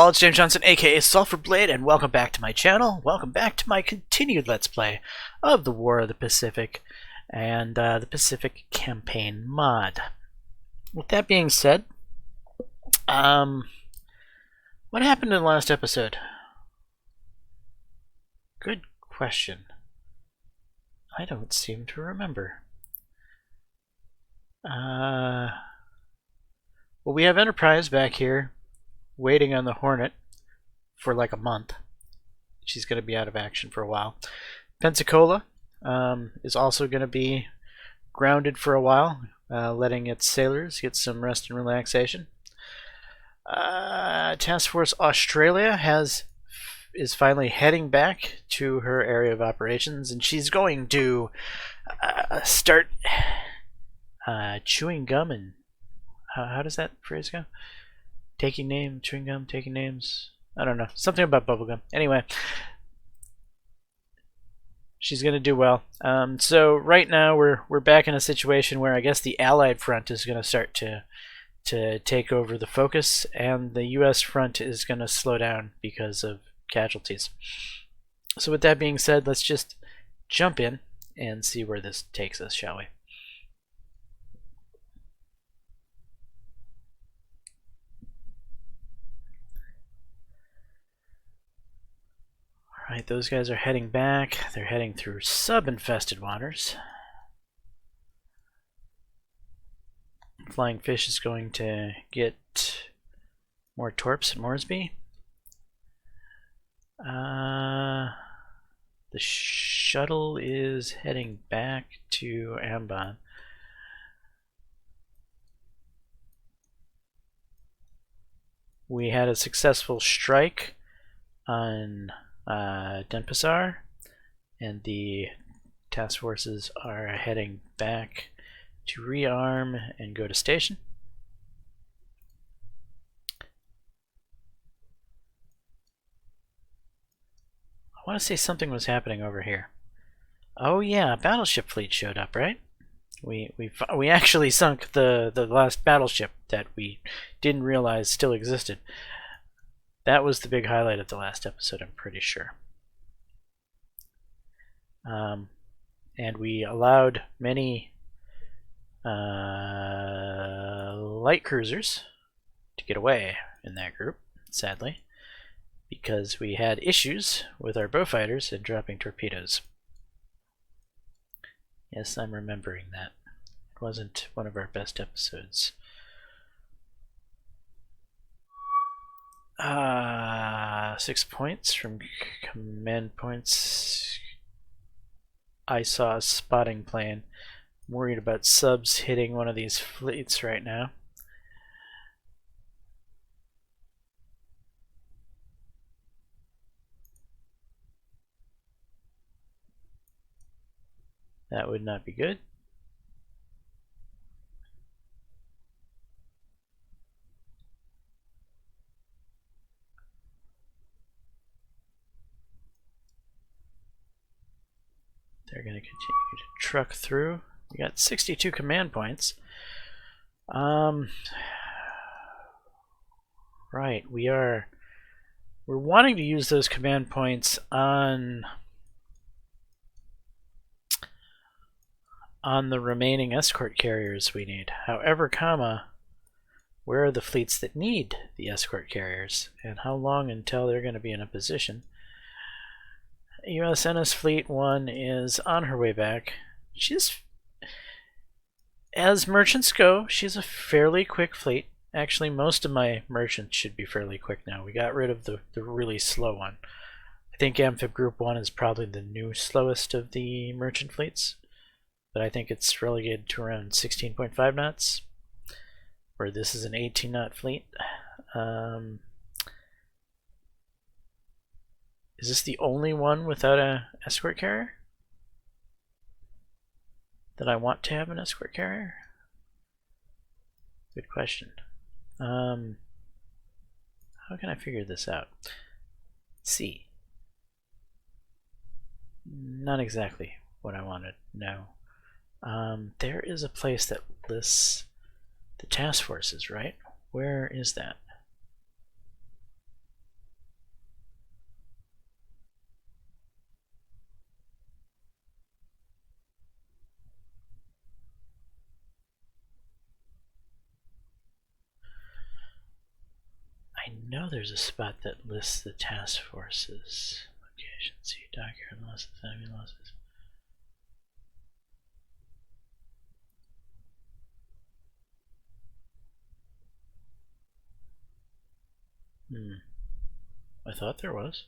all, it's James Johnson, aka Sulphur Blade, and welcome back to my channel. Welcome back to my continued Let's Play of the War of the Pacific and the Pacific Campaign mod. With that being said, what happened in the last episode? Good question. I don't seem to remember. Well, we have Enterprise back here waiting on the Hornet for like a month. She's going to be out of action for a while. Pensacola is also going to be grounded for a while, letting its sailors get some rest and relaxation. Task Force Australia is finally heading back to her area of operations, and she's going to start chewing gum and how does that phrase go? Chewing gum, taking names. I don't know. Something about bubblegum. Anyway, she's gonna do well. So right now we're back in a situation where I guess the Allied front is gonna start to take over the focus, and the U.S. front is gonna slow down because of casualties. So with that being said, let's just jump in and see where this takes us, shall we? Alright, those guys are heading back. They're heading through sub-infested waters. Flying Fish is going to get more torps at Moresby. The shuttle is heading back to Ambon. We had a successful strike on Denpasar, and the task forces are heading back to rearm and go to station. I want to say something was happening over here. Oh yeah, a battleship fleet showed up, right? We actually sunk the last battleship that we didn't realize still existed. That was the big highlight of the last episode, I'm pretty sure. And we allowed many light cruisers to get away in that group, sadly, because we had issues with our bowfighters and dropping torpedoes. Yes, I'm remembering that. It wasn't one of our best episodes. 6 points from command points. I saw a spotting plane. I'm worried about subs hitting one of these fleets right now. That would not be good. They're going to continue to truck through. We got 62 command points. Right, we're wanting to use those command points on the remaining escort carriers we need. However, where are the fleets that need the escort carriers, and how long until they're going to be in a position? USNS Fleet 1 is on her way back. As merchants go, she's a fairly quick fleet. Actually, most of my merchants should be fairly quick now. We got rid of the really slow one. I think Amphib Group 1 is probably the new slowest of the merchant fleets, but I think it's relegated to around 16.5 knots, where this is an 18 knot fleet. Is this the only one without an escort carrier? That I want to have an escort carrier? Good question. How can I figure this out? Let's see. Not exactly what I wanted, no. There is a place that lists the task forces, right? Where is that? know there's a spot that lists the task forces. Location, see, dockyard losses, enemy losses. I thought there was.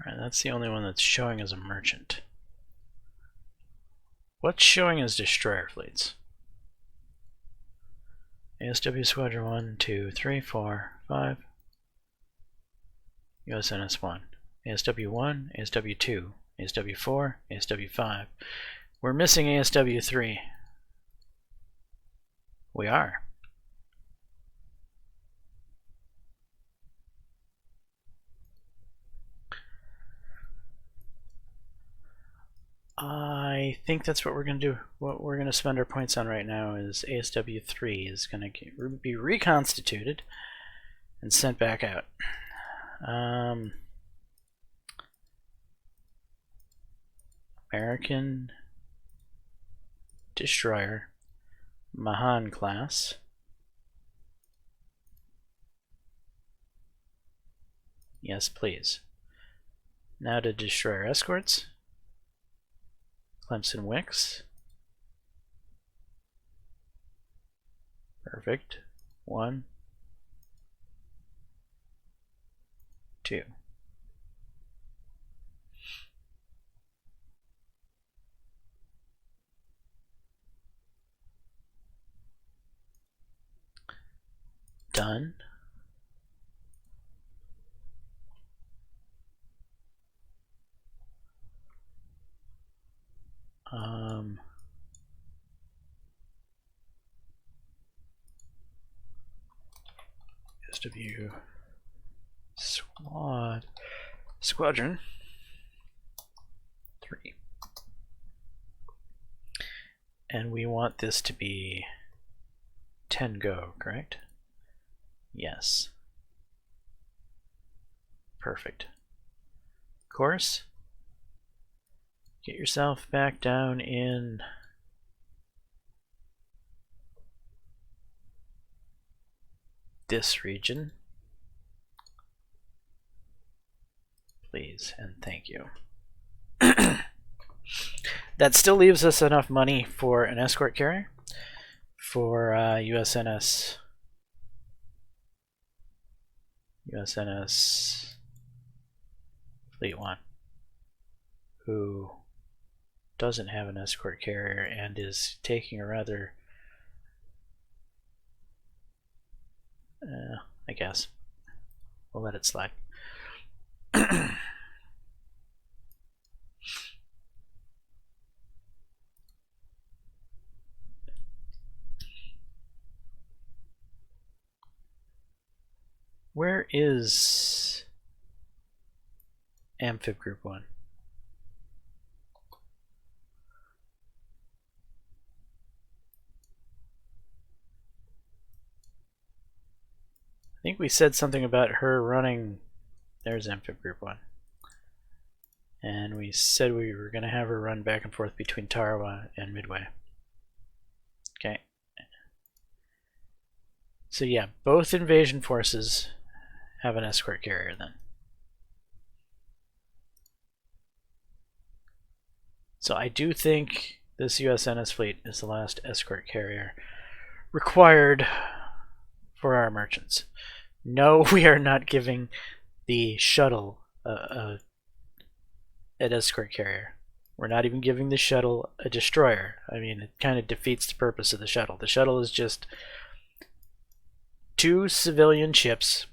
Alright, that's the only one that's showing as a merchant. What's showing as destroyer fleets? ASW Squadron 1, 2, 3, 4, 5. USNS 1. ASW 1, ASW 2, ASW 4, ASW 5. We're missing ASW 3. We are. I think that's what we're going to do. What we're going to spend our points on right now is ASW 3 is going to be reconstituted and sent back out. American Destroyer, Mahan class. Yes, please. Now to Destroyer escorts. Clemson Wicks. Perfect. 1, 2. Done. SW Squadron 3. And we want this to be 10 go, correct? Yes. Perfect. Course. Get yourself back down in this region, please, and thank you. That still leaves us enough money for an escort carrier for USNS Fleet 1, who doesn't have an escort carrier and is taking a rather I guess we'll let it slide. Where is Amphib Group 1? I think we said something about her running. There's Amphib Group 1. And we said we were going to have her run back and forth between Tarawa and Midway. Okay. So yeah, both invasion forces have an escort carrier then. So I do think this USNS fleet is the last escort carrier required for our merchants. No, we are not giving the shuttle an escort carrier. We're not even giving the shuttle a destroyer. I mean, it kind of defeats the purpose of the shuttle. The shuttle is just 2 civilian ships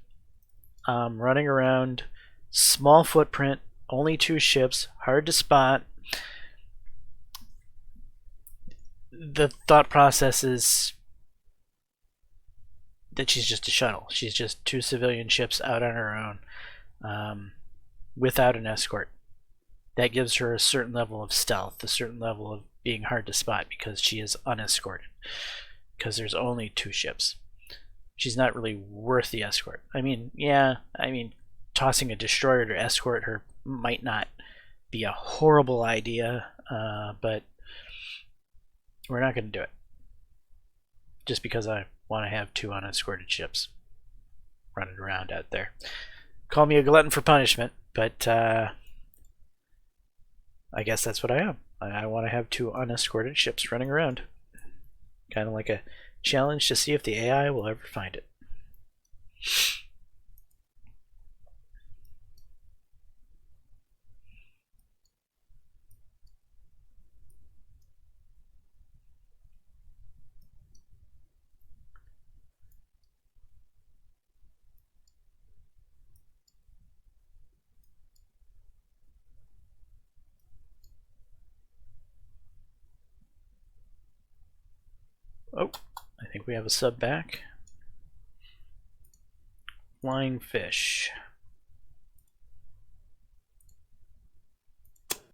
running around, small footprint, only 2 ships, hard to spot. The thought process is that she's just a shuttle. She's just 2 civilian ships out on her own, without an escort. That gives her a certain level of stealth, a certain level of being hard to spot because she is unescorted. Because there's only 2 ships. She's not really worth the escort. I mean, yeah, tossing a destroyer to escort her might not be a horrible idea, but we're not going to do it. Just because I want to have 2 unescorted ships running around out there. Call me a glutton for punishment, but I guess that's what I am. I want to have 2 unescorted ships running around. Kind of like a challenge to see if the AI will ever find it. Oh, I think we have a sub back. Flying fish.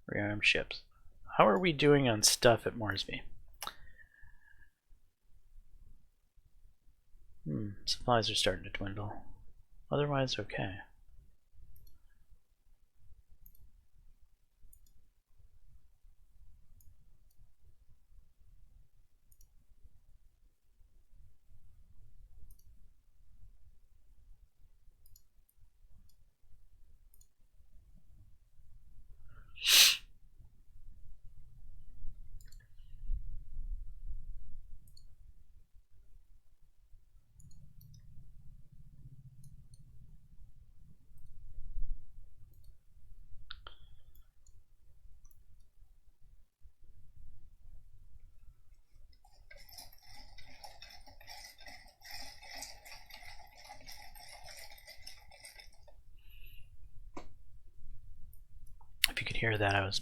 Rearmed ships. How are we doing on stuff at Moresby? Supplies are starting to dwindle. Otherwise, okay. If you could hear that, I was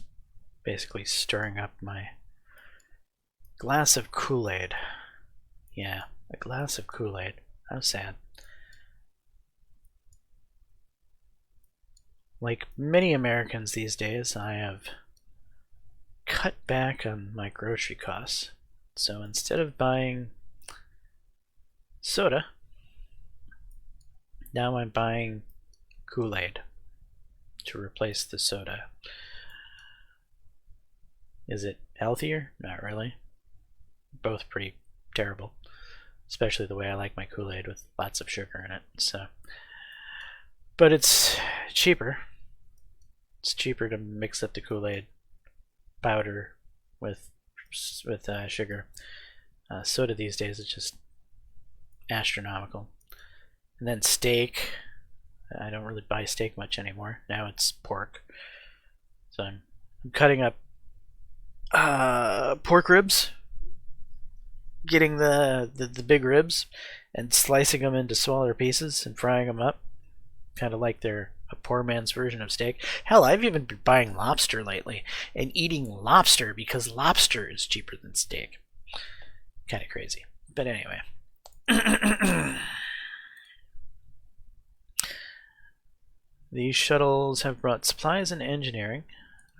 basically stirring up my glass of Kool-Aid. Yeah, a glass of Kool-Aid. How sad. Like many Americans these days, I have cut back on my grocery costs. So instead of buying soda, now I'm buying Kool-Aid to replace the soda. Is it healthier? Not really. Both pretty terrible, especially the way I like my Kool-Aid with lots of sugar in it. So, but it's cheaper. It's cheaper to mix up the Kool-Aid powder with sugar. Soda these days is just astronomical. And then steak. I don't really buy steak much anymore. Now it's pork. So I'm cutting up pork ribs, getting the big ribs and slicing them into smaller pieces and frying them up, kind of like they're a poor man's version of steak. Hell, I've even been buying lobster lately and eating lobster because lobster is cheaper than steak. Kind of crazy, but anyway. These shuttles have brought supplies and engineering.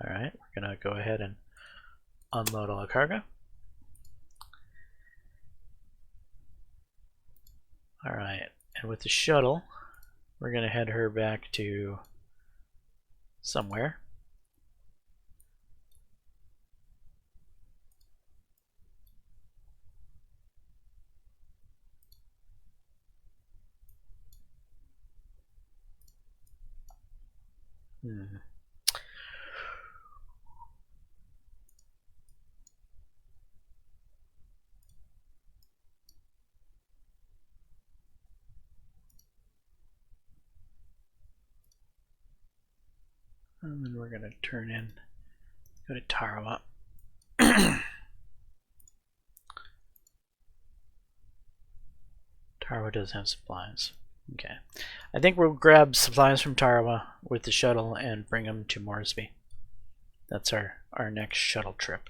Alright, we're going to go ahead and unload all the cargo. Alright, and with the shuttle, we're going to head her back to somewhere. And then we're going to turn in, go to Tarawa. Tarawa does have supplies. Okay. I think we'll grab supplies from Tarawa with the shuttle and bring them to Moresby. That's our next shuttle trip.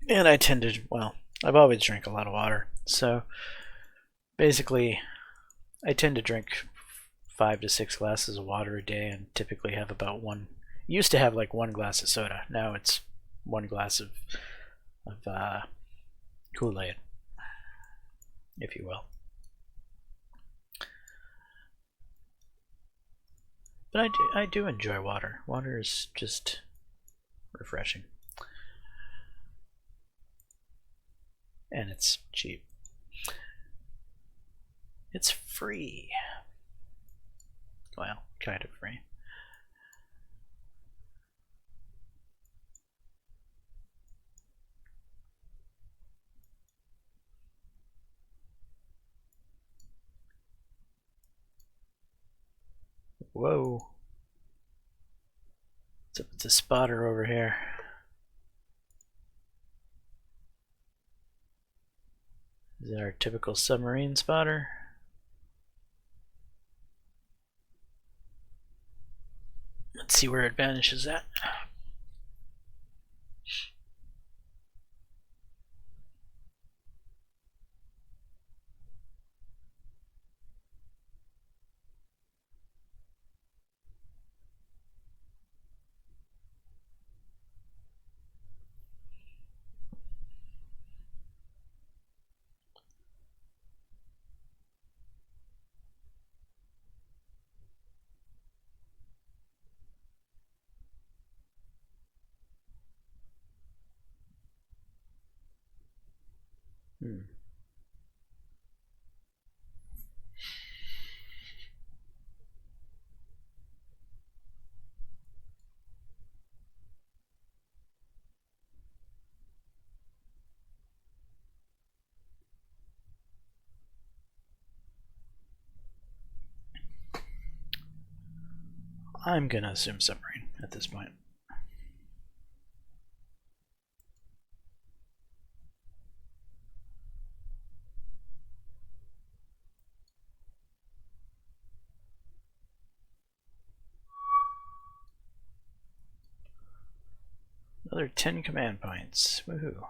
And I tend to, well, I've always drank a lot of water. So basically, I tend to drink 5 to 6 glasses of water a day and typically have about one. Used to have like 1 glass of soda. Now it's 1 glass of Kool-Aid, if you will. But I do enjoy water. Water is just refreshing. And it's cheap. It's free. Well, kind of free. Whoa. What's up with the spotter over here? Is that our typical submarine spotter? Let's see where it vanishes at. I'm gonna assume submarine at this point. Another 10 command points. Woohoo.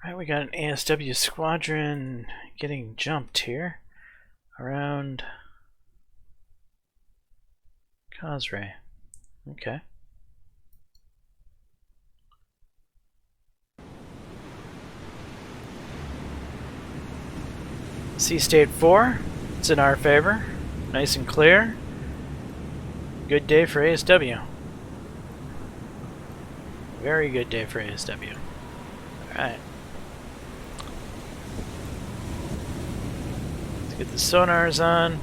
Alright, we got an ASW squadron getting jumped here around Causeway. Okay. Sea State 4, it's in our favor. Nice and clear. Good day for ASW. Very good day for ASW. Alright. Let's get the sonars on.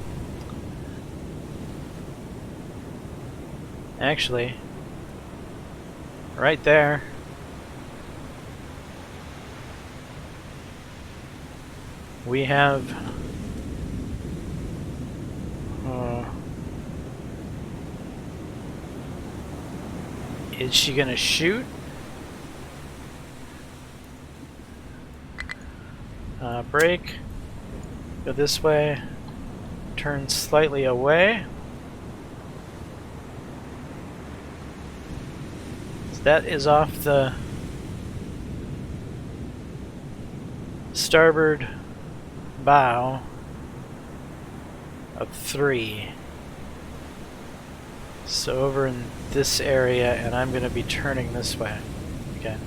Actually, right there. We have is she gonna shoot? Brake. Go this way. Turn slightly away. So that is off the starboard bow of 3. So over in this area, and I'm going to be turning this way. Okay.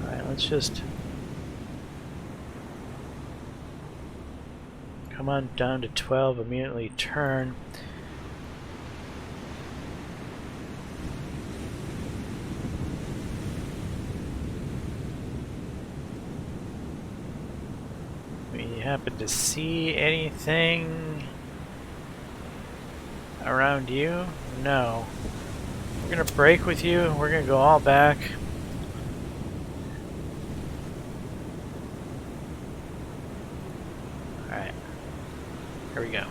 Alright, let's just Come on down to 12, immediately turn. We happen to see anything around you? No. We're gonna break with you. We're gonna go all back. Alright. Here we go.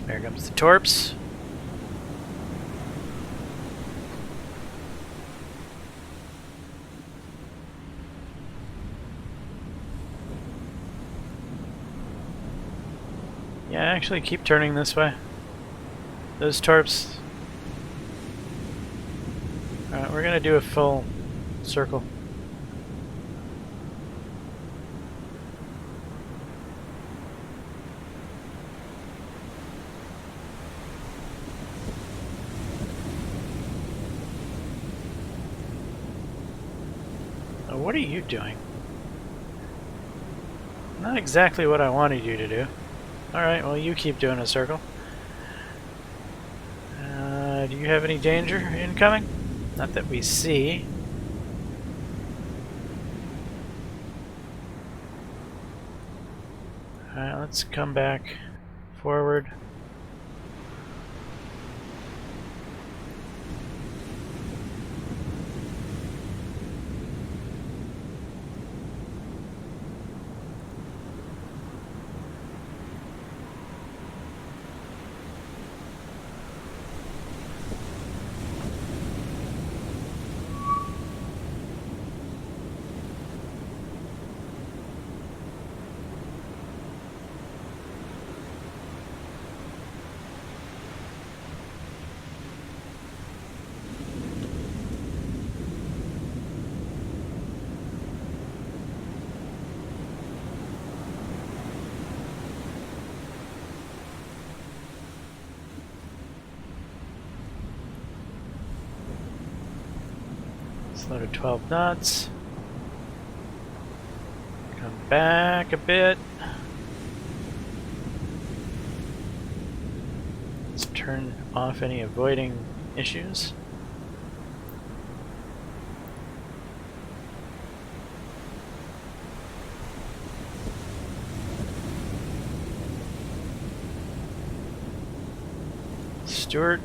There comes the torps. Yeah, actually keep turning this way. Those torps. Alright, we're gonna do a full circle. Oh, what are you doing? Not exactly what I wanted you to do. Alright, well you keep doing a circle. Do you have any danger incoming? Not that we see. Alright, let's come back forward. Slow to 12 knots. Come back a bit. Let's turn off any avoiding issues. Stewart.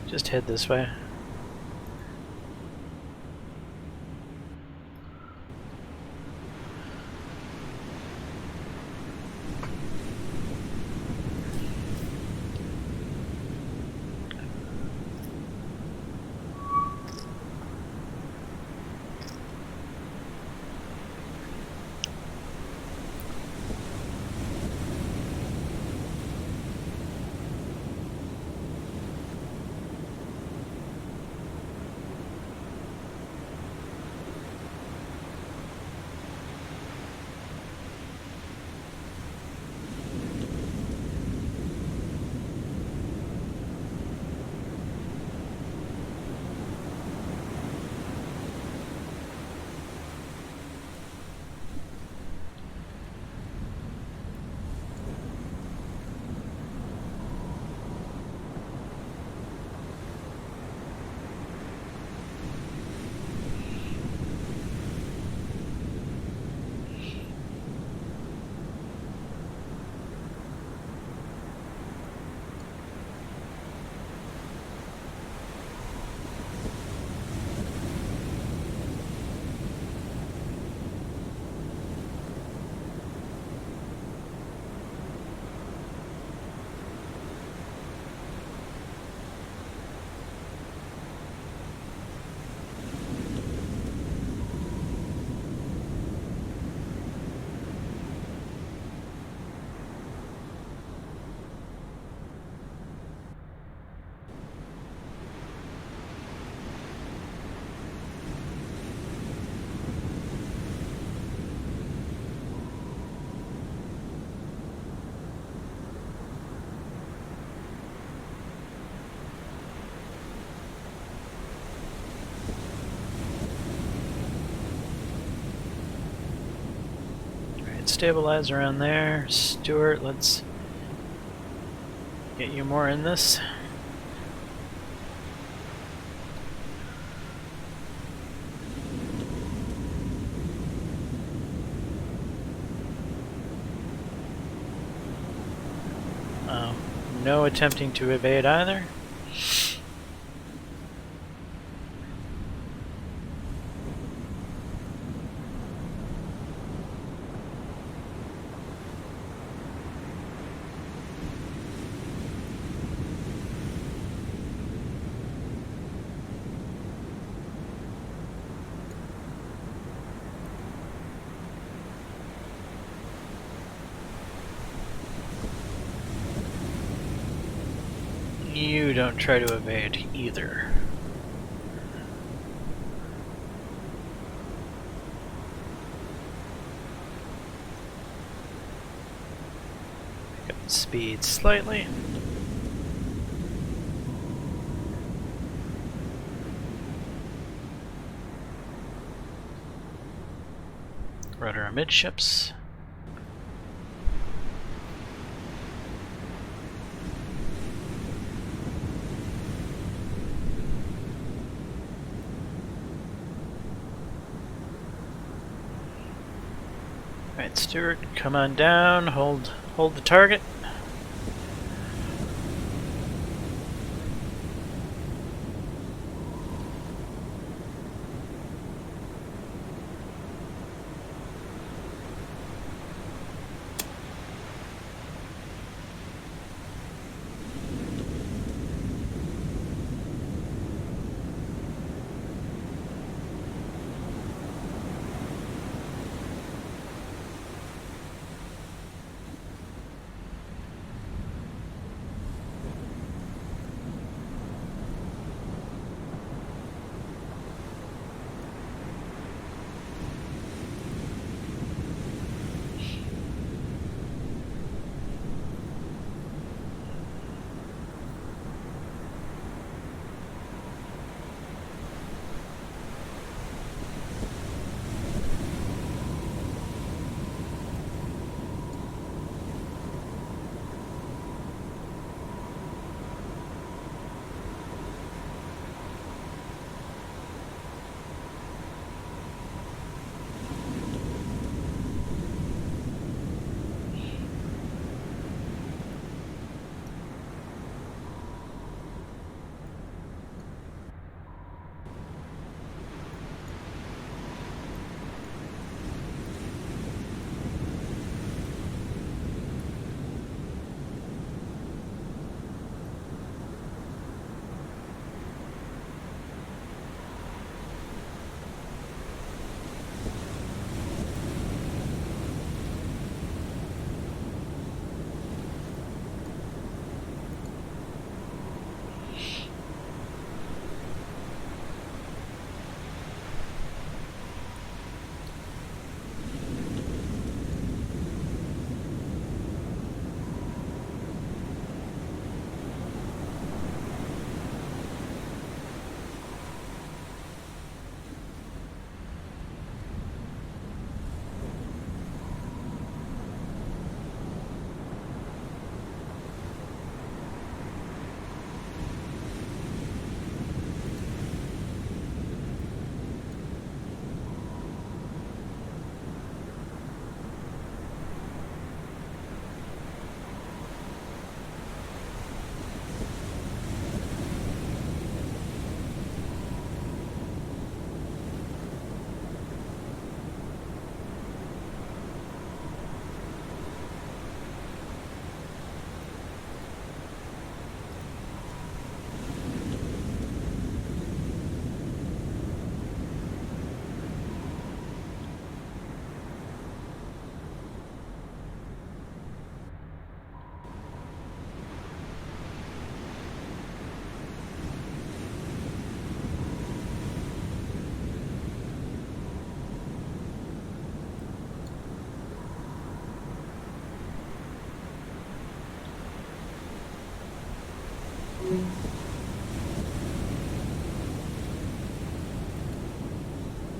Just head this way. stabilize around there. Stuart, let's get you more in this. No attempting to evade either. You don't try to evade either. Pick up the speed slightly. Rudder amidships. Alright, Stuart, come on down, hold the target.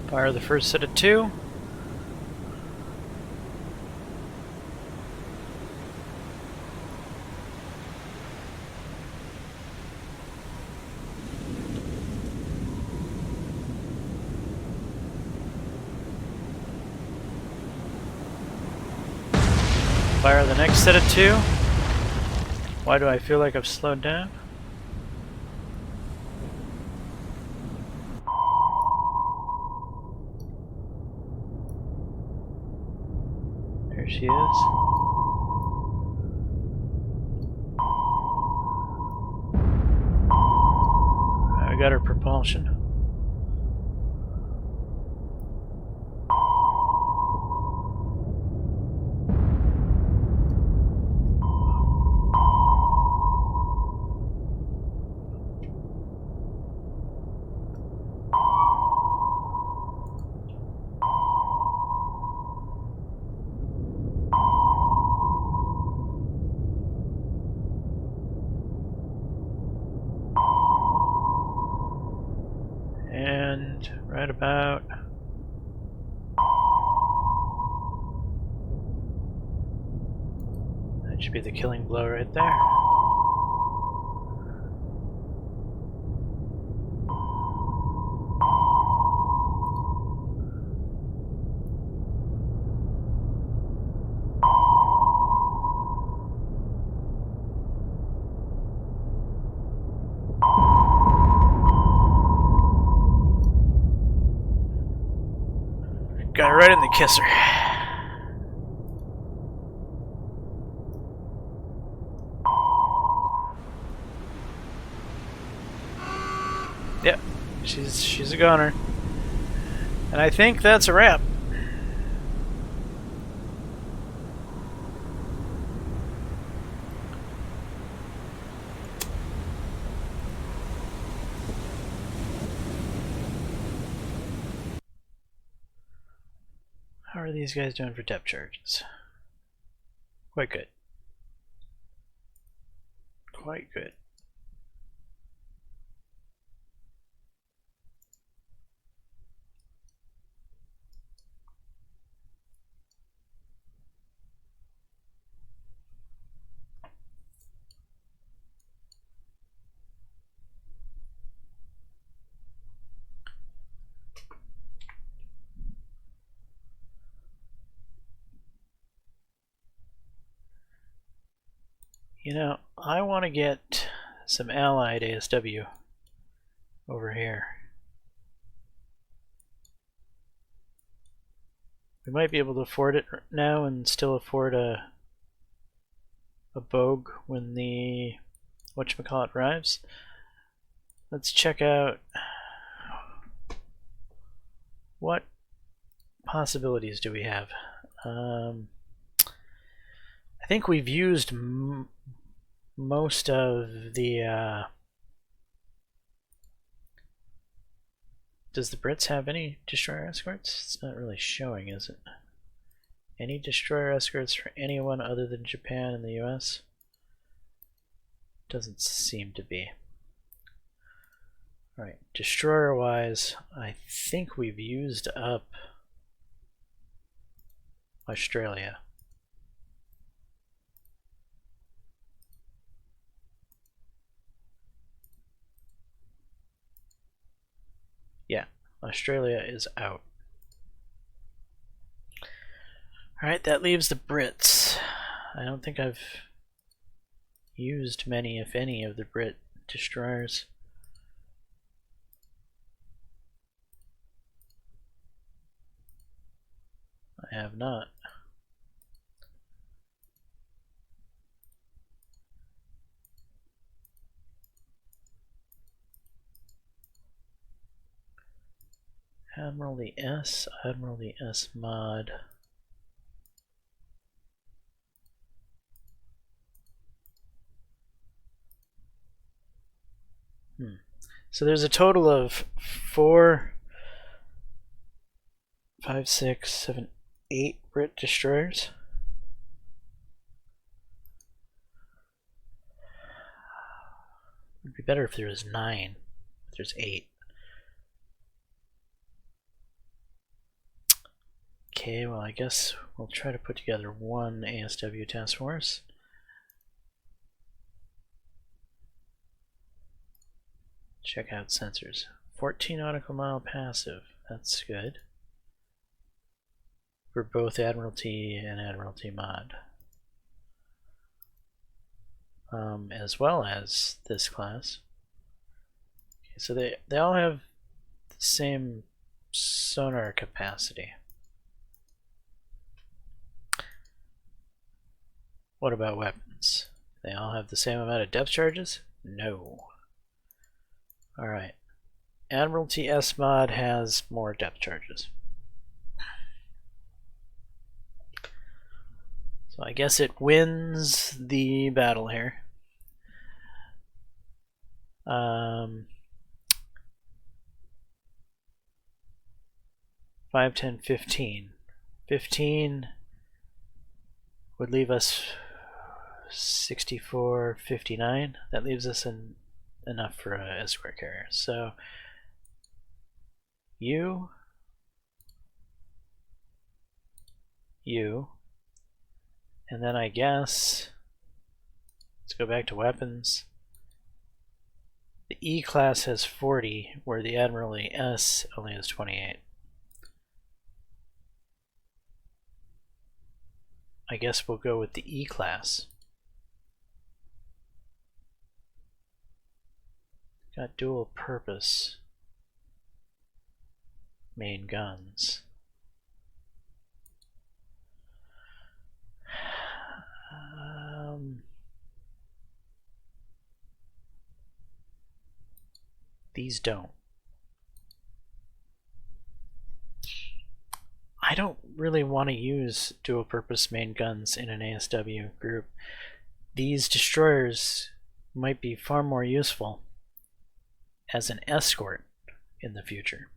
Fire the first set of 2. Fire the next set of 2. Why do I feel like I've slowed down? There she is. I got her propulsion. And right about that should be the killing blow right there. Got it right in the kisser. Yep, she's a goner. And I think that's a wrap. How are these guys doing for depth charges? Quite good. Quite good. You know, I want to get some allied ASW over here. We might be able to afford it now and still afford a Bogue when the whatchamacallit arrives. Let's check out what possibilities do we have. I think we've used most of the does the Brits have any destroyer escorts? It's not really showing, is it? Any destroyer escorts for anyone other than Japan and the US? Doesn't seem to be. Alright, destroyer wise, I think we've used up Australia. Yeah, Australia is out. Alright, that leaves the Brits. I don't think I've used many, if any, of the Brit destroyers. I have not. Admiralty S, Admiralty S mod. So there's a total of 4, 5, 6, 7, 8 Brit destroyers. It'd be better if there was 9. If there's 8. Okay, well I guess we'll try to put together one ASW task force. Check out sensors. 14 nautical mile passive. That's good. For both Admiralty and Admiralty mod. as well as this class. Okay, so they all have the same sonar capacity. What about weapons? They all have the same amount of depth charges? No. Alright. Admiralty S mod has more depth charges. So I guess it wins the battle here. 5, 10, 15. 15 would leave us 64, 59. That leaves us enough for an escort carrier. So you, and then I guess let's go back to weapons. The E class has 40, where the Admiralty S only has 28. I guess we'll go with the E class. Got dual purpose main guns. These don't. I don't really want to use dual purpose main guns in an ASW group. These destroyers might be far more useful as an escort in the future.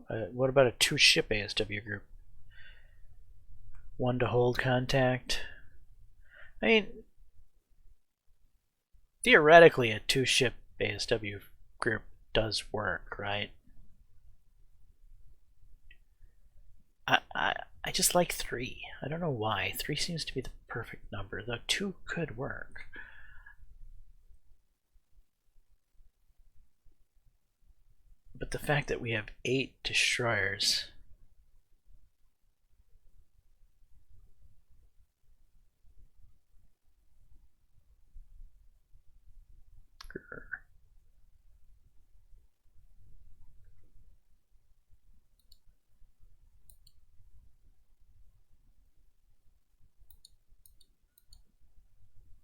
What about a 2-ship ASW group? 1 to hold contact. I mean, theoretically a 2-ship ASW group does work, right? I just like 3. I don't know why. 3 seems to be the perfect number, though 2 could work. But the fact that we have 8 destroyers.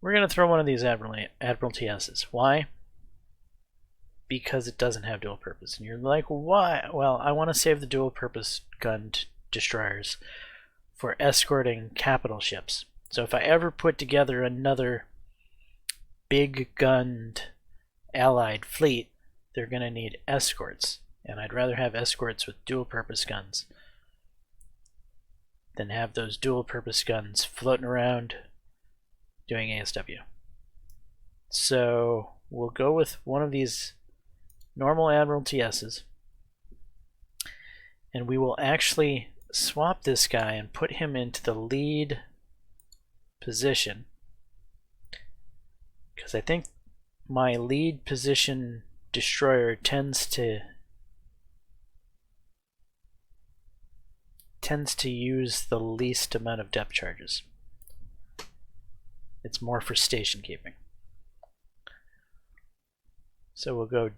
We're going to throw one of these Admiralty S's. Why? Because it doesn't have dual purpose. And you're like, why? Well, I want to save the dual purpose gun destroyers for escorting capital ships. So if I ever put together another big gunned allied fleet, they're going to need escorts. And I'd rather have escorts with dual purpose guns than have those dual purpose guns floating around doing ASW. So we'll go with one of these normal Admiralty S's, and we will actually swap this guy and put him into the lead position, because I think my lead position destroyer tends to use the least amount of depth charges. It's more for station keeping. So we'll go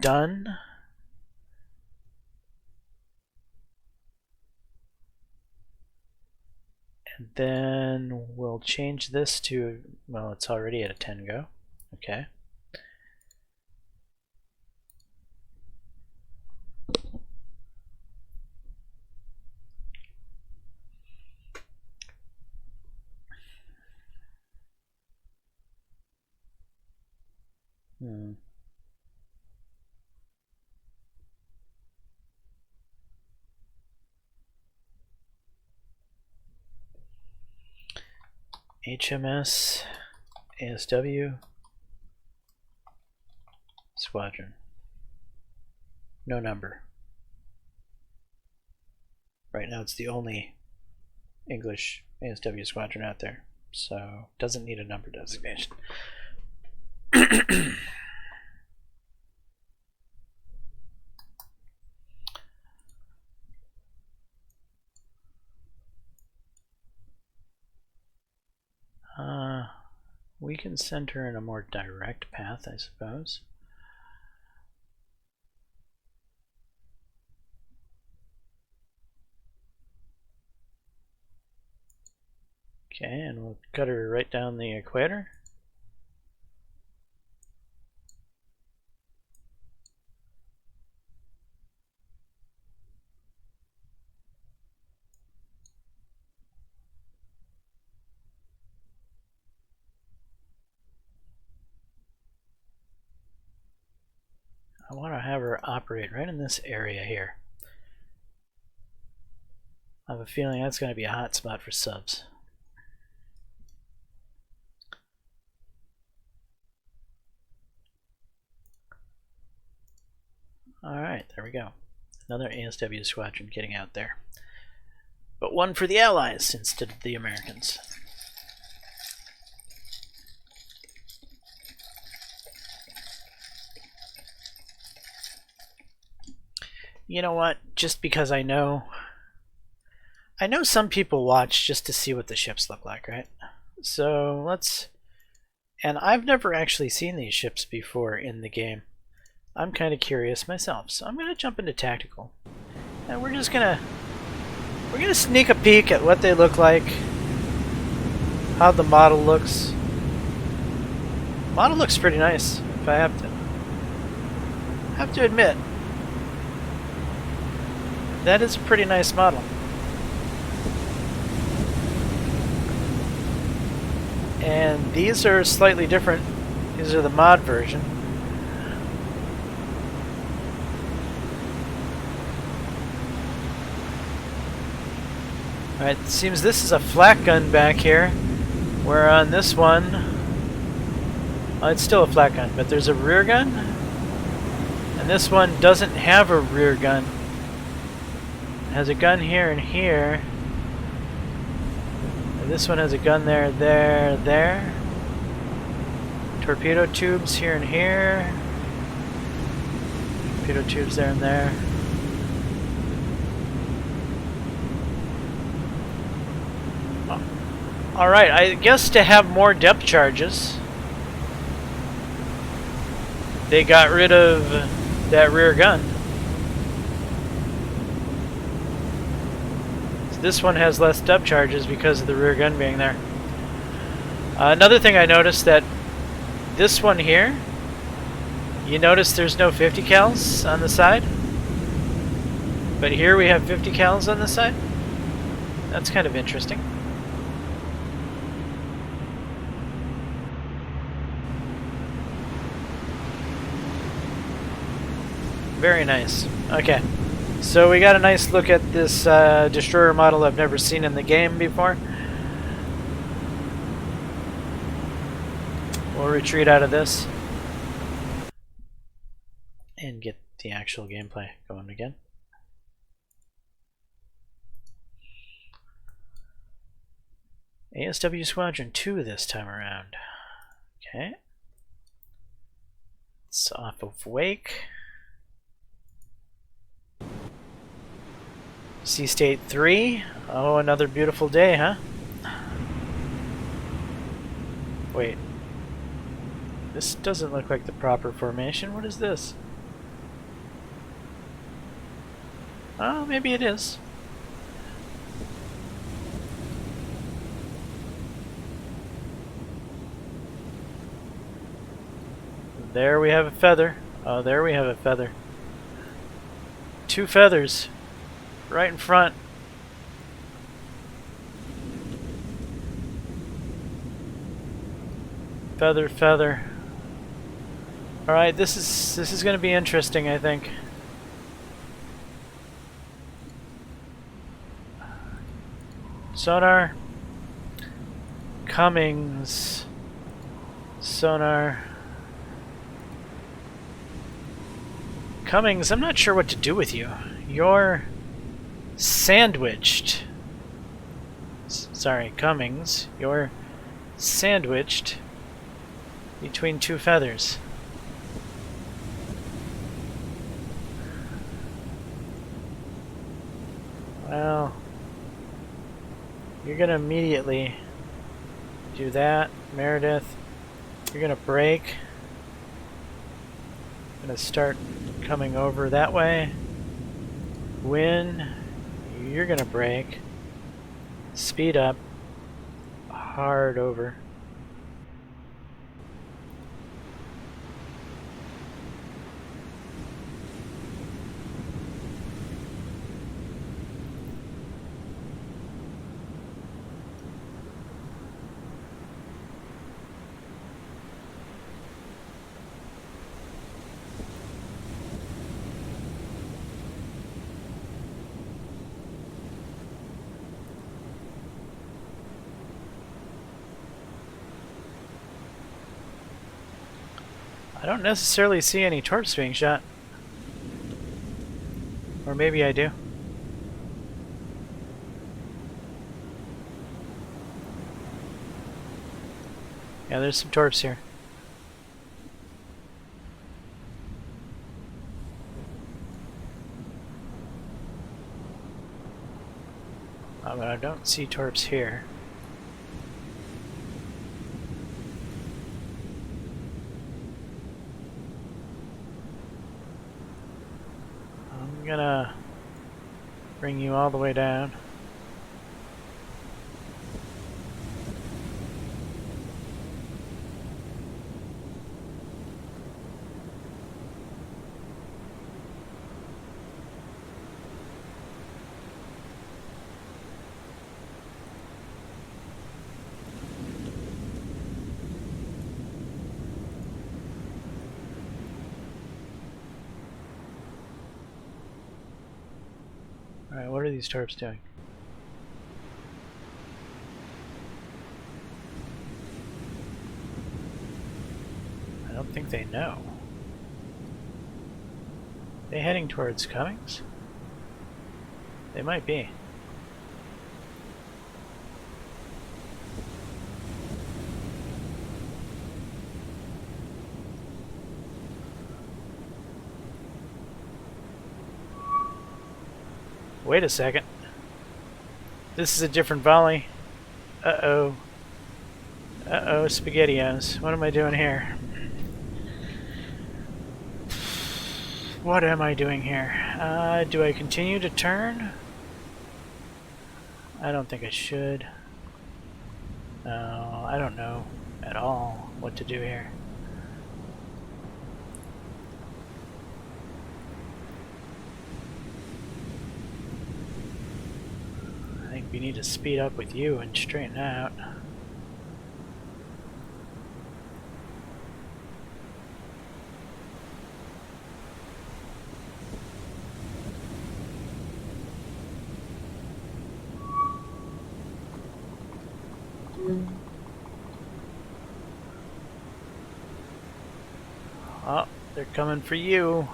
done. And then we'll change this to, well, it's already at a 10 go. Okay. HMS ASW Squadron. No number. Right now it's the only English ASW squadron out there, so doesn't need a number designation. We can send her in a more direct path, I suppose. Okay, and we'll cut her right down the equator. I want to have her operate right in this area here. I have a feeling that's going to be a hot spot for subs. Alright, there we go. Another ASW squadron getting out there. But one for the Allies instead of the Americans. You know what? Just because I know some people watch just to see what the ships look like, right? So let's... And I've never actually seen these ships before in the game. I'm kind of curious myself, so I'm going to jump into tactical. And we're gonna sneak a peek at what they look like, how the model looks. Model looks pretty nice, if I have to admit. That is a pretty nice model. And these are slightly different. These are the mod version. Alright, it seems this is a flak gun back here, where on this one, well, it's still a flak gun, but there's a rear gun, and this one doesn't have a rear gun. It has a gun here and here. And this one has a gun there, there. Torpedo tubes here and here. Torpedo tubes there and there. Alright, I guess to have more depth charges, they got rid of that rear gun. So this one has less depth charges because of the rear gun being there. Another thing I noticed, that this one here, you notice there's no 50 cals on the side, but here we have 50 cals on the side. That's kind of interesting. Very nice. Okay, so we got a nice look at this destroyer model I've never seen in the game before. We'll retreat out of this and get the actual gameplay going again. ASW Squadron 2 this time around. Okay. It's off of Wake. Sea State 3. Oh, another beautiful day, huh? Wait. This doesn't look like the proper formation. What is this? Oh, maybe it is. There we have a feather. Oh, there we have a feather. Two feathers. Right in front. Feather, feather. All right, this is going to be interesting, I think. Sonar. Cummings. Sonar. Cummings, I'm not sure what to do with you. You're sandwiched. Sorry, Cummings. You're sandwiched between two feathers. Well, you're gonna immediately do that, Meredith. You're gonna brake. Gonna start coming over that way. When you're gonna brake, speed up, hard over. I don't necessarily see any torps being shot. Or maybe I do. Yeah, there's some torps here. But I don't see torps here. I'm gonna bring you all the way down. Alright, what are these torps doing? I don't think they know. They heading towards Cummings? They might be. Wait a second. This is a different volley. Uh-oh. Uh-oh, SpaghettiOs. What am I doing here? What am I doing here? Do I continue to turn? I don't think I should. No, I don't know at all what to do here. I think we need to speed up with you and straighten out. Oh, they're coming for you.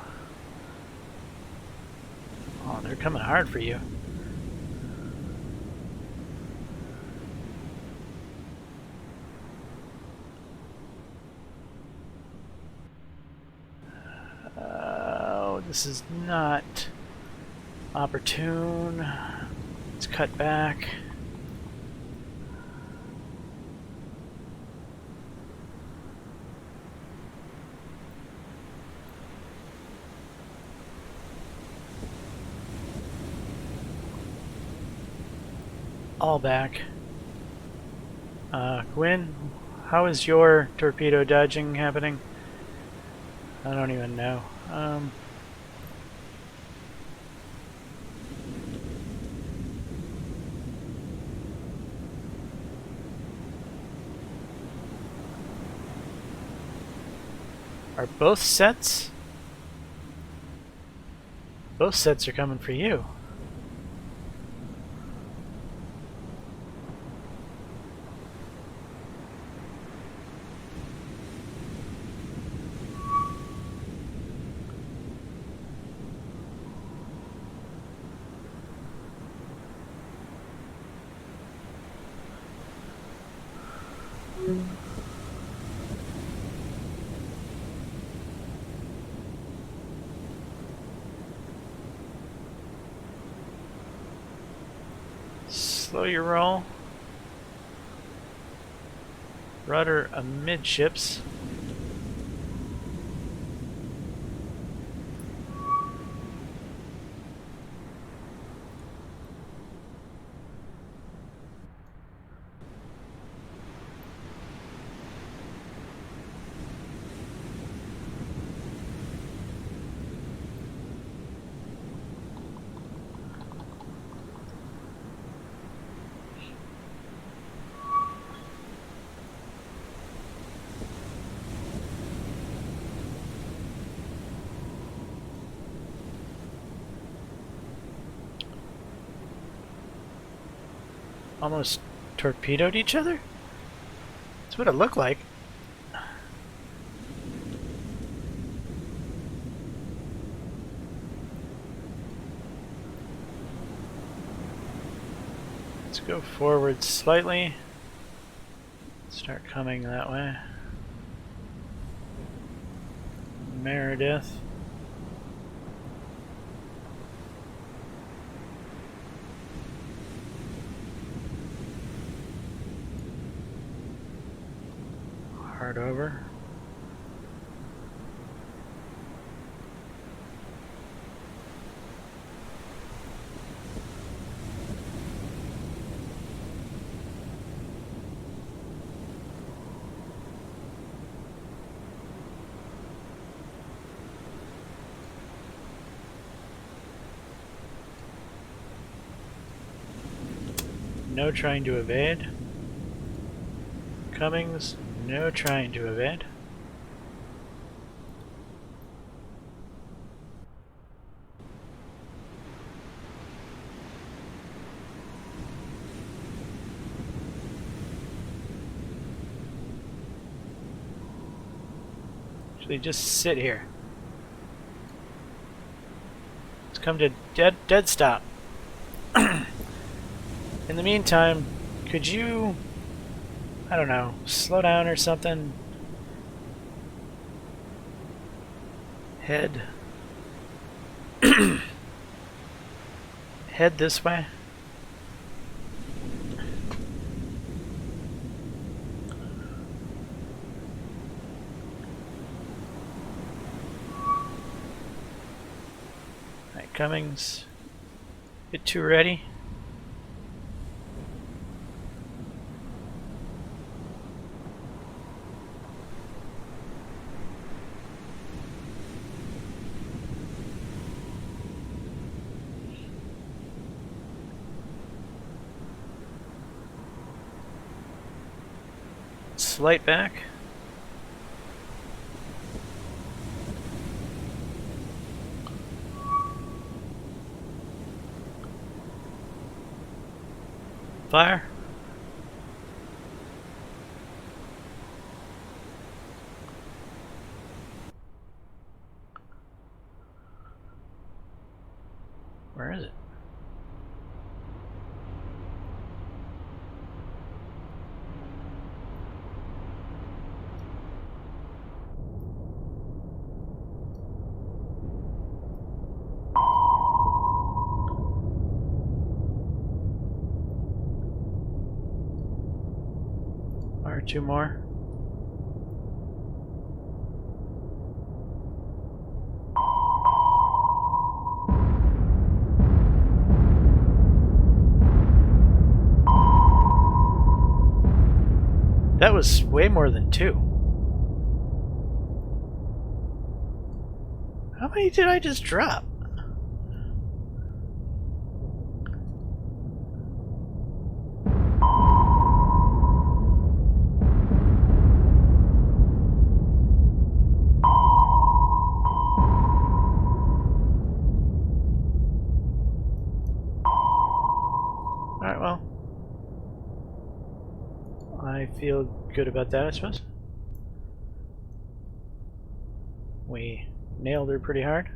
Oh, they're coming hard for you. Oh, this is not opportune. Let's cut back. All back. Gwyn, how is your torpedo dodging happening? I don't even know. Are both sets? Both sets are coming for you. Slow your roll. Rudder amidships. Almost torpedoed each other? That's what it looked like. Let's go forward slightly. Start coming that way. Meredith. Hard over. No trying to evade. Cummings, no trying to evade. Actually, just sit here. Let's come to dead stop. In the meantime, could you, I don't know, slow down or something? Head. Head this way. Alright, Cummings. Get 2 ready. Slight back. Fire. Where is it? Or 2 more. That was way more than 2. How many did I just drop? Alright, well. I feel good about that, I suppose. We nailed her pretty hard.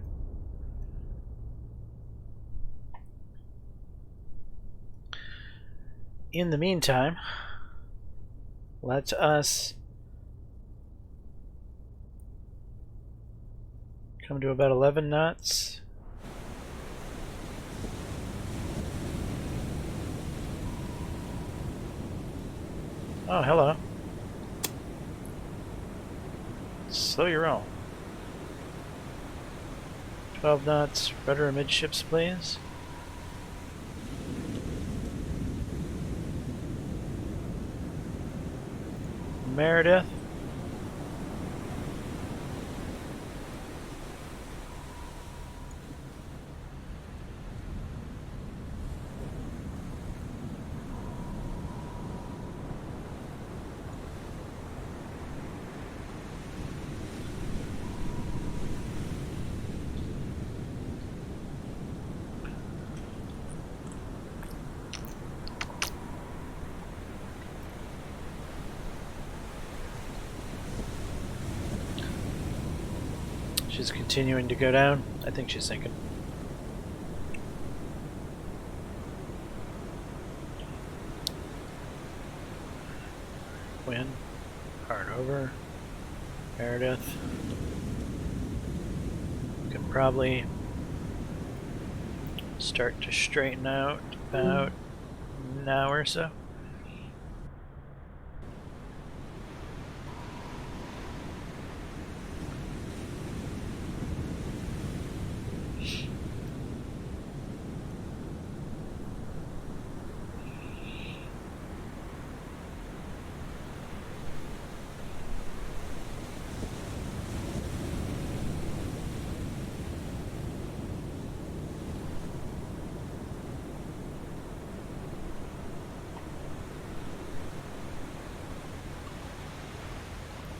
In the meantime, let us come to about 11 knots. Oh, hello. Slow your roll. 12 knots, rudder amidships, please. Meredith. She's continuing to go down. I think she's sinking. Wind. Hard over. Meredith. Could probably start to straighten out about an hour or so.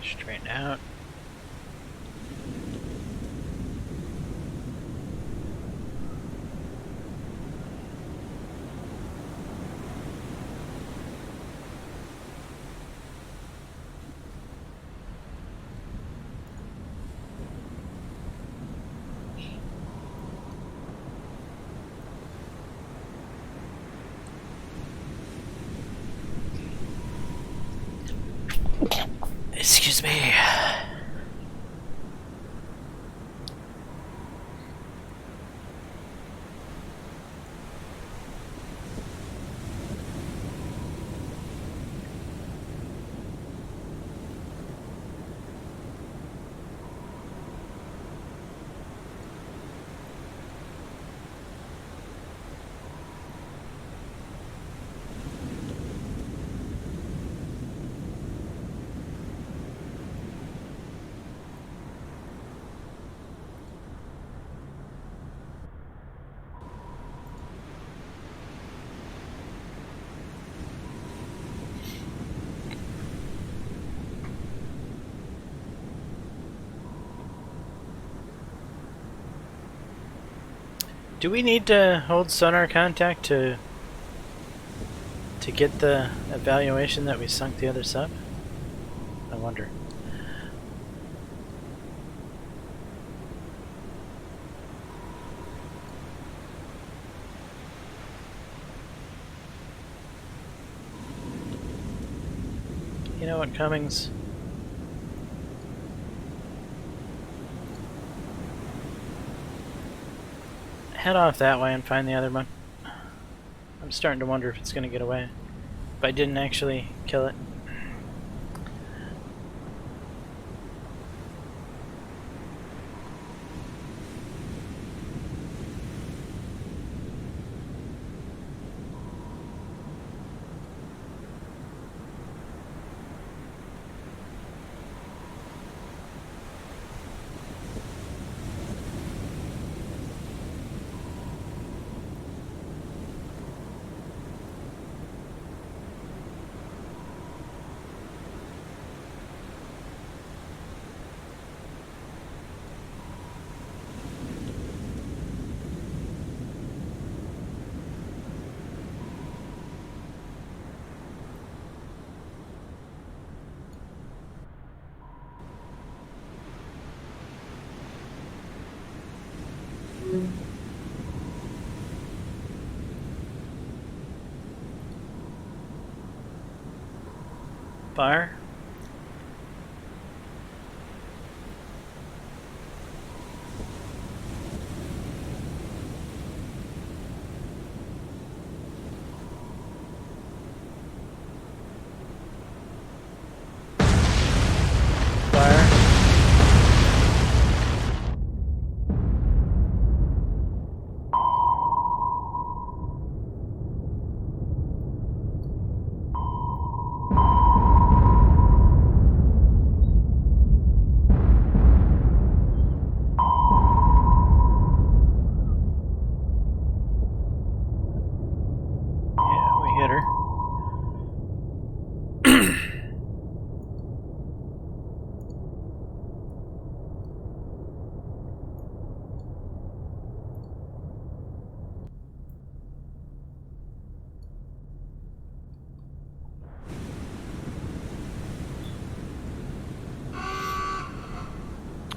Straighten out. Excuse me. Do we need to hold sonar contact to get the evaluation that we sunk the other sub? I wonder. You know what, Cummings? Head off that way and find the other one. I'm starting to wonder if it's going to get away. If I didn't actually kill it. Fire. Fire.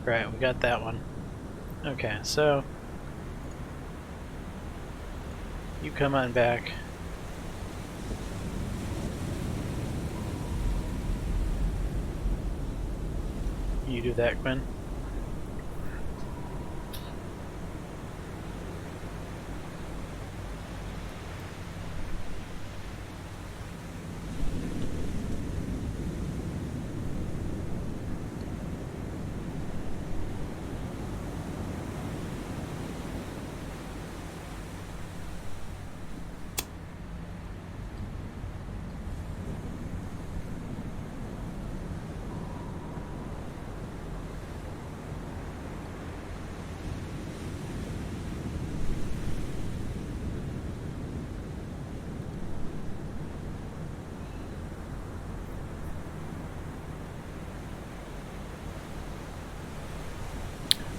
Right, we got that one. Okay, so you come on back. You do that, Quinn.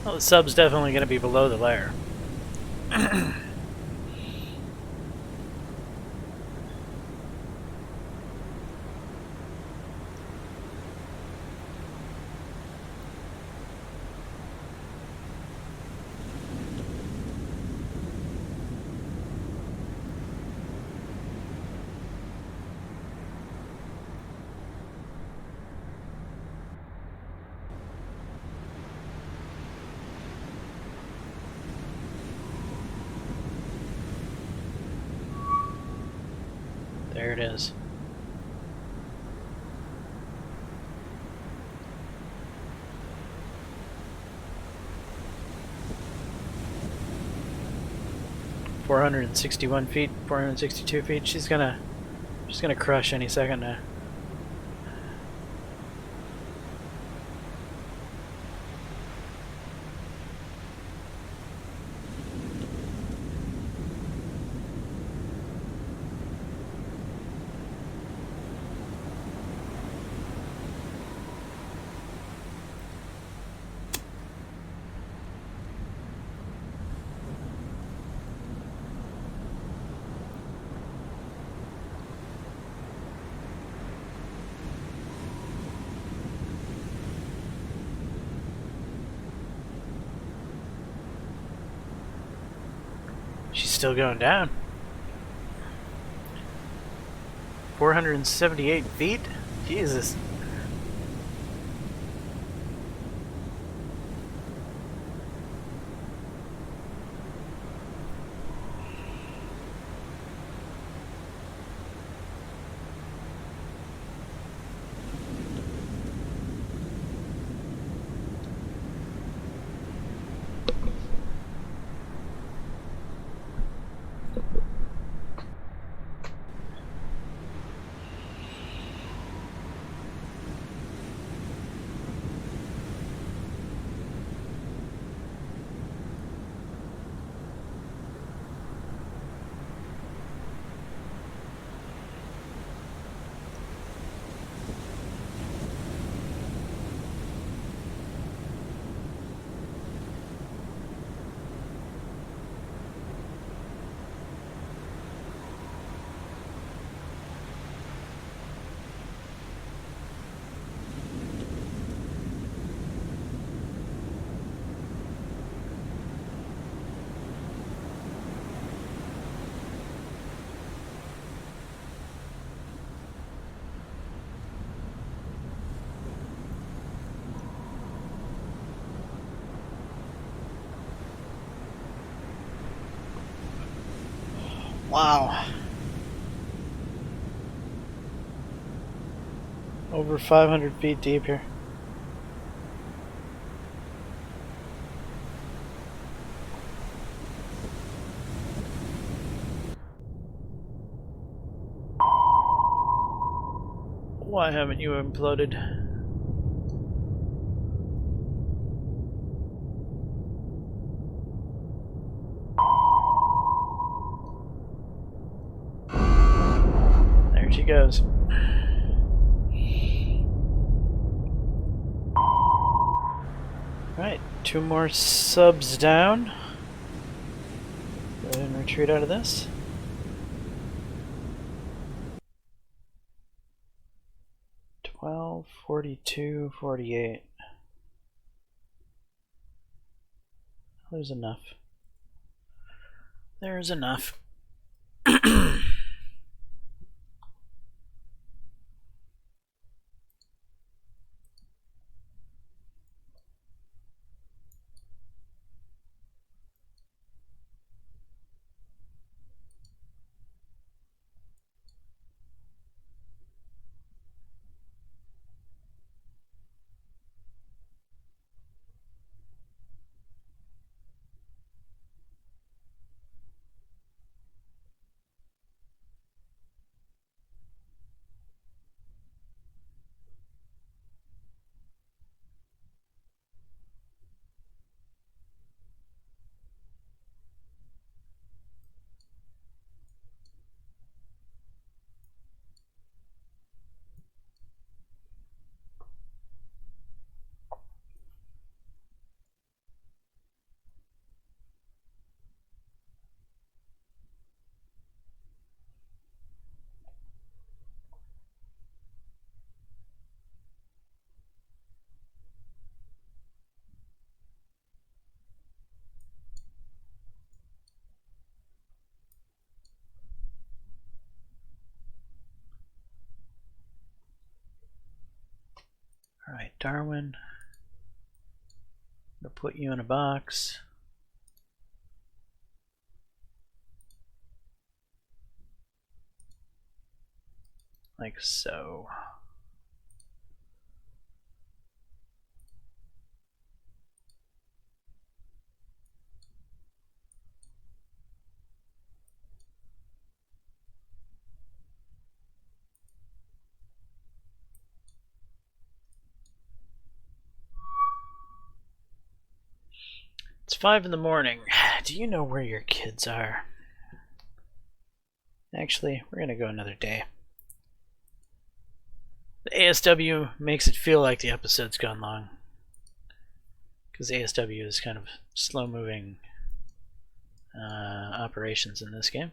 Well, the sub's definitely going to be below the layer. There it is. $461 feet, 462 feet. She's gonna crush any second now. She's still going down. 478 feet? Jesus. Wow. Over 500 feet deep here. Why haven't you imploded? There she goes. Alright, 2 more subs down. Go ahead and retreat out of this. $12, $42, $48. There's enough. There's enough. All right, Darwin. I'm gonna put you in a box. Like so. It's 5 in the morning. Do you know where your kids are? Actually, we're gonna go another day. The ASW makes it feel like the episode's gone long. Because ASW is kind of slow-moving operations in this game.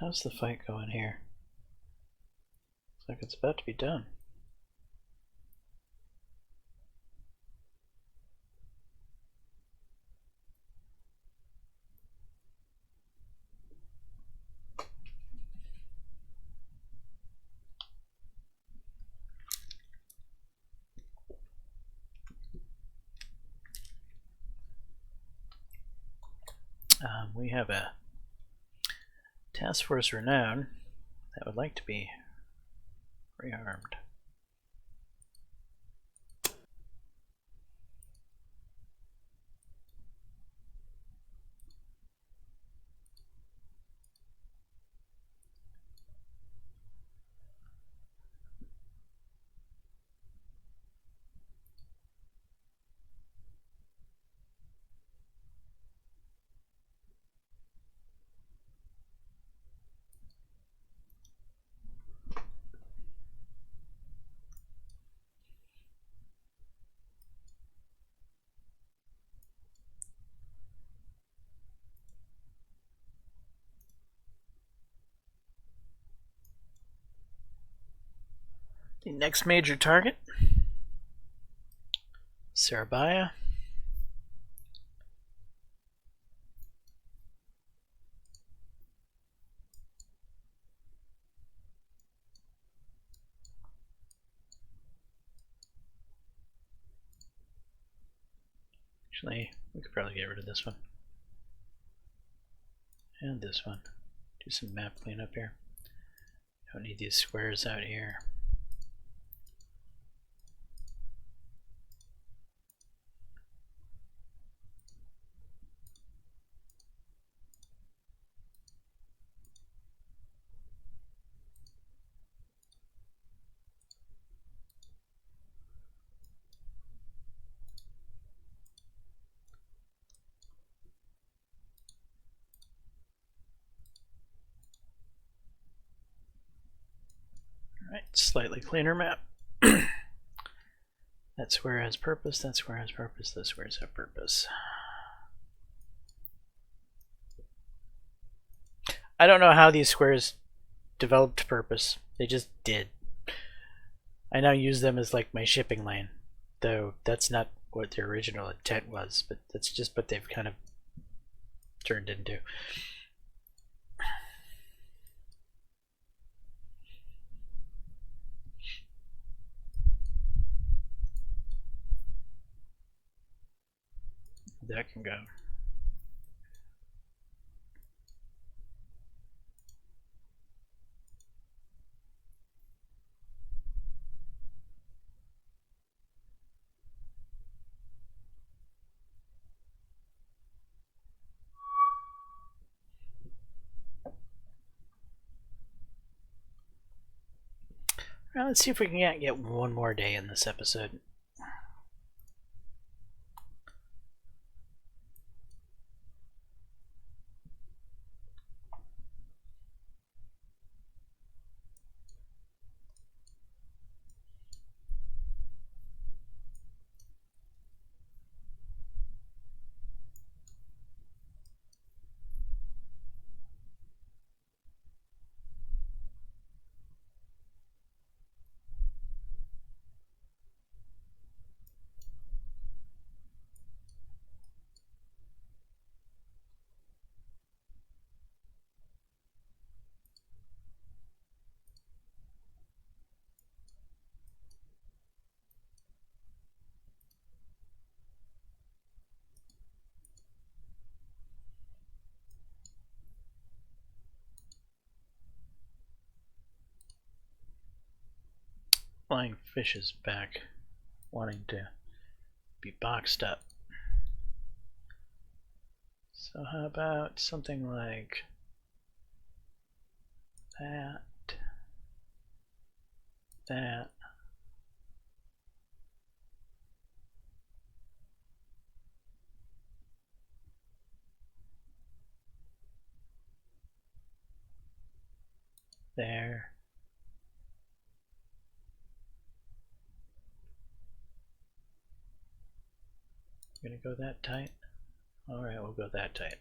How's the fight going here? Looks like it's about to be done. We have a Task Force Renown that would like to be rearmed. The next major target Sarabaya. Actually, we could probably get rid of this one. And this one. Do some map cleanup here. Don't need these squares out here. Alright, slightly cleaner map. That square has purpose, that square has purpose, those squares have purpose. I don't know how these squares developed purpose. They just did. I now use them as like my shipping lane, though that's not what their original intent was, but that's just what they've kind of turned into. That can go. Now let's see if we can get one more day in this episode. Flying fish is back, wanting to be boxed up. So how about something like that, that, there. We're gonna go that tight? Alright, we'll go that tight.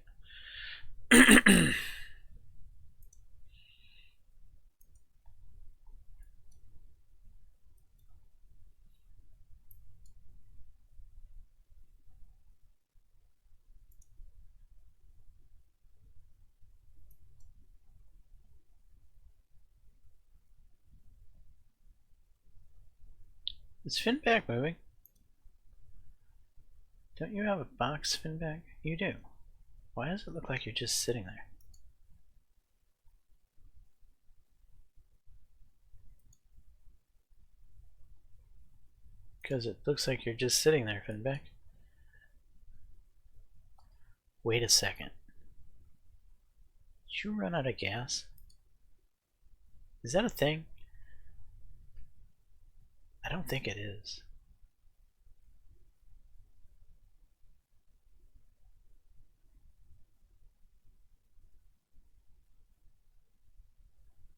Is Finback moving? Don't you have a box, Finback? You do. Why does it look like you're just sitting there? Because it looks like you're just sitting there, Finback. Wait a second. Did you run out of gas? Is that a thing? I don't think it is.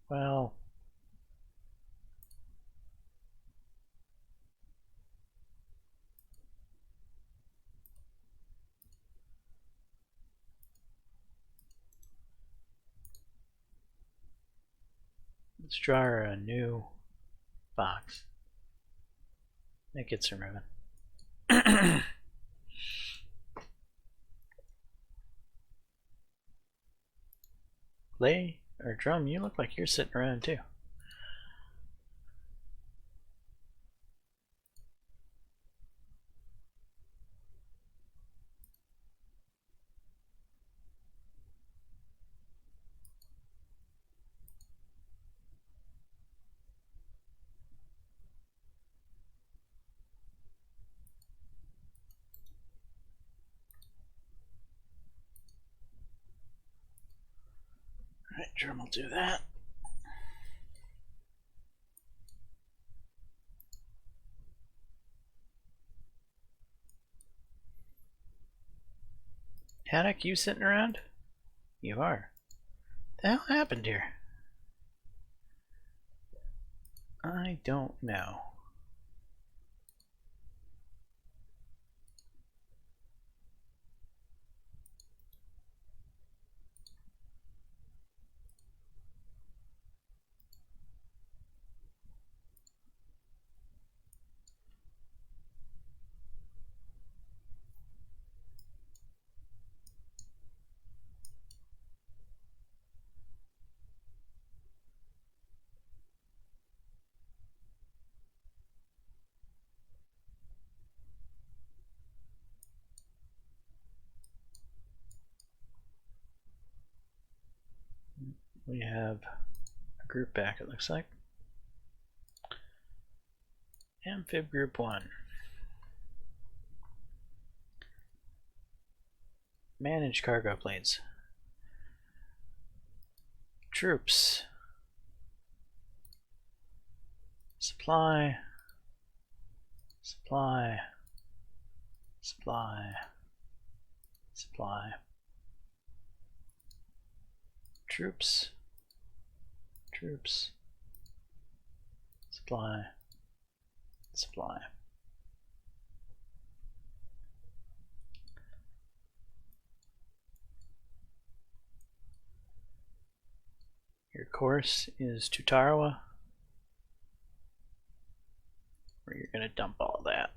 Well, let's draw her a new box. That gets her moving. Lay or Drum, you look like you're sitting around too. Alright, Drum will do that. Haddock, you sitting around? You are. What the hell happened here? I don't know. We have a group back, it looks like. Amphib Group 1. Manage cargo planes. Troops. Supply. Supply. Supply. Supply. Troops. Troops. Supply. Supply. Your course is to Tarawa, where you're going to dump all that.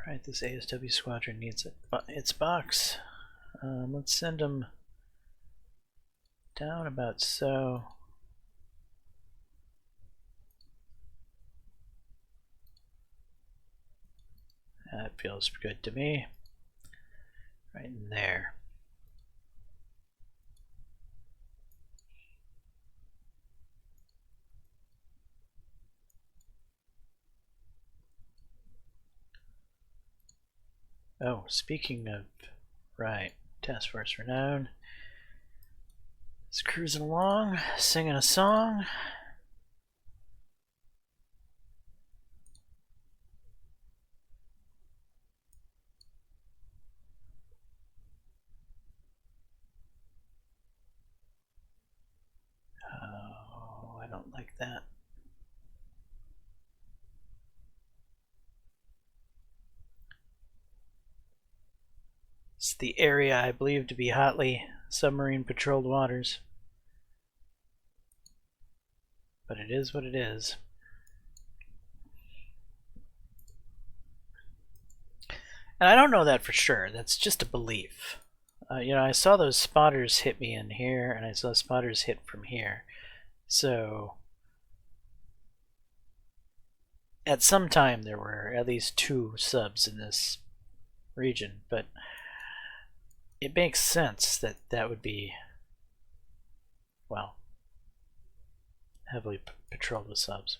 Alright, this ASW squadron needs its box. Let's send them down about so. That feels good to me. Right in there. Oh, speaking of, right, Task Force Renown. It's cruising along, singing a song. Oh, I don't like that. It's the area I believe to be hotly submarine patrolled waters. But it is what it is. And I don't know that for sure. That's just a belief. You know, I saw those spotters hit me in here, and I saw spotters hit from here. So at some time there were at least 2 subs in this region, but it makes sense that that would be, well, heavily patrolled with subs.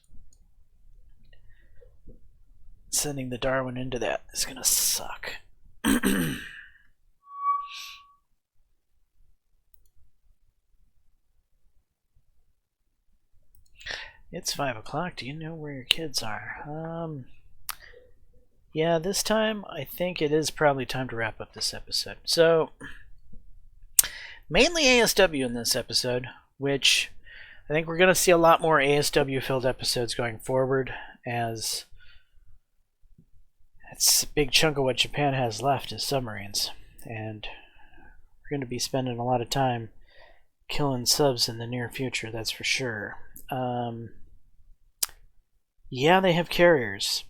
Sending the Darwin into that is gonna suck. It's 5 o'clock. Do you know where your kids are? Yeah, this time I think it is probably time to wrap up this episode. So, mainly ASW in this episode, which I think we're going to see a lot more ASW-filled episodes going forward, as it's a big chunk of what Japan has left is submarines, and we're going to be spending a lot of time killing subs in the near future, that's for sure. Yeah, they have carriers.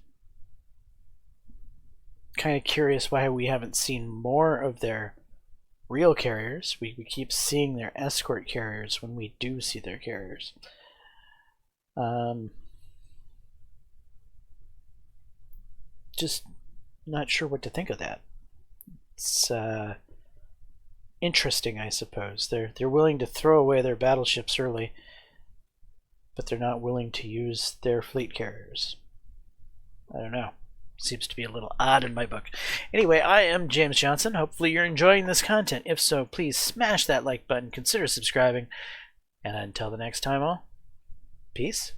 Kind of curious why we haven't seen more of their real carriers. We keep seeing their escort carriers when we do see their carriers. Just not sure what to think of that. It's interesting, I suppose. They're willing to throw away their battleships early, but they're not willing to use their fleet carriers. I don't know. Seems to be a little odd in my book. Anyway, I am James Johnson. Hopefully you're enjoying this content. If so, please smash that like button, consider subscribing, and until the next time all, peace.